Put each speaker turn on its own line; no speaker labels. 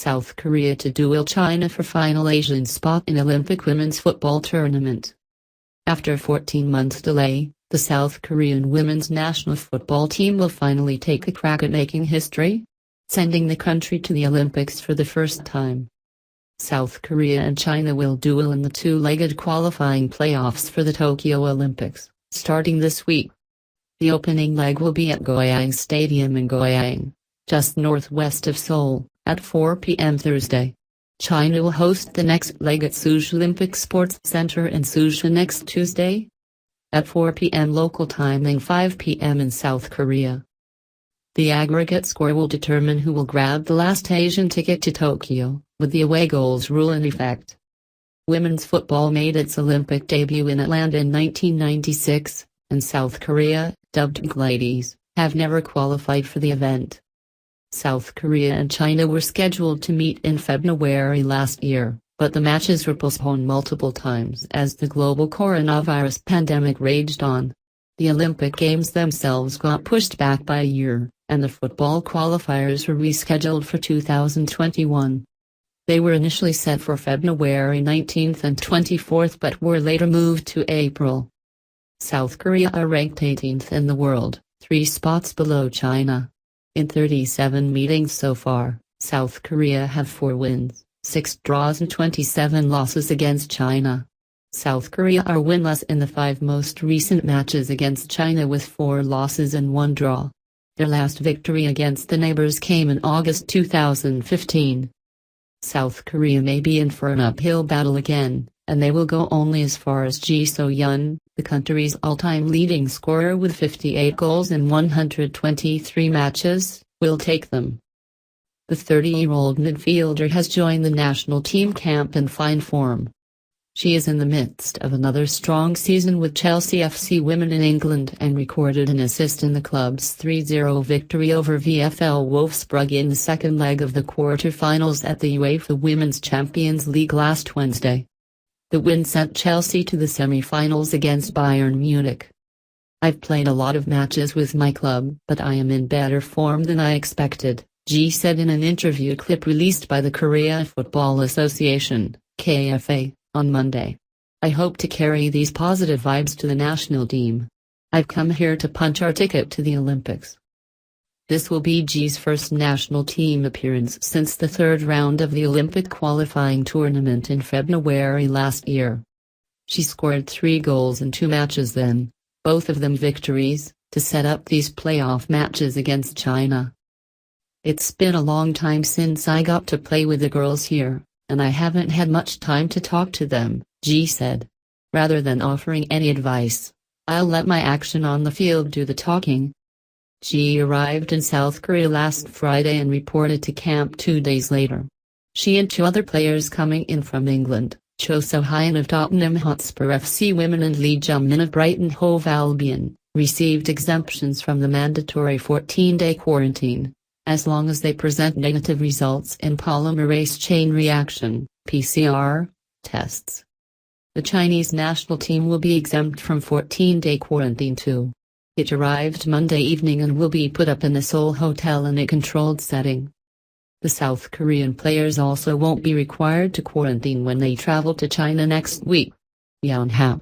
South Korea to duel China for final Asian spot in Olympic women's football tournament. After a 14-month delay, the South Korean women's national football team will finally take a crack at making history, sending the country to the Olympics for the first time. South Korea and China will duel in the two-legged qualifying playoffs for the Tokyo Olympics, starting this week. The opening leg will be at Goyang Stadium in Goyang, just northwest of Seoul, at 4 p.m. Thursday. China will host the next leg at Suju Olympic Sports Center in Suju next Tuesday, at 4 p.m. local time and 5 p.m. in South Korea. The aggregate score will determine who will grab the last Asian ticket to Tokyo, with the away goals rule in effect. Women's football made its Olympic debut in Atlanta in 1996, and South Korea, dubbed Ladies, have never qualified for the event. South Korea and China were scheduled to meet in February last year, but the matches were postponed multiple times as the global coronavirus pandemic raged on. The Olympic Games themselves got pushed back by a year, and the football qualifiers were rescheduled for 2021. They were initially set for February 19th and 24th but were later moved to April. South Korea are ranked 18th in the world, 3 spots below China. In 37 meetings so far, South Korea have 4 wins, 6 draws and 27 losses against China. South Korea are winless in the 5 most recent matches against China with 4 losses and 1 draw. Their last victory against the neighbors came in August 2015. South Korea may be in for an uphill battle again, and they will go only as far as Ji So-yeon, the country's all-time leading scorer with 58 goals in 123 matches, will take them. The 30-year-old midfielder has joined the national team camp in fine form. She is in the midst of another strong season with Chelsea FC Women in England and recorded an assist in the club's 3-0 victory over VfL Wolfsburg in the second leg of the quarter-finals at the UEFA Women's Champions League last Wednesday. The win sent Chelsea to the semi-finals against Bayern Munich. "I've played a lot of matches with my club, but I am in better form than I expected," Ji said in an interview clip released by the Korea Football Association, KFA, on Monday. "I hope to carry these positive vibes to the national team. I've come here to punch our ticket to the Olympics." This will be Ji's first national team appearance since the 3rd round of the Olympic qualifying tournament in February last year. She scored 3 goals in 2 matches then, both of them victories, to set up these playoff matches against China. "It's been a long time since I got to play with the girls here, and I haven't had much time to talk to them," Ji said. "Rather than offering any advice, I'll let my action on the field do the talking." Ji arrived in South Korea last Friday and reported to camp 2 days later. She and 2 other players coming in from England, Cho So-hyun of Tottenham Hotspur FC Women and Lee Jung-min of Brighton Hove Albion, received exemptions from the mandatory 14-day quarantine, as long as they present negative results in polymerase chain reaction (PCR) tests. The Chinese national team will be exempt from 14-day quarantine too. It arrived Monday evening and will be put up in a Seoul hotel in a controlled setting. The South Korean players also won't be required to quarantine when they travel to China next week. Yonhap.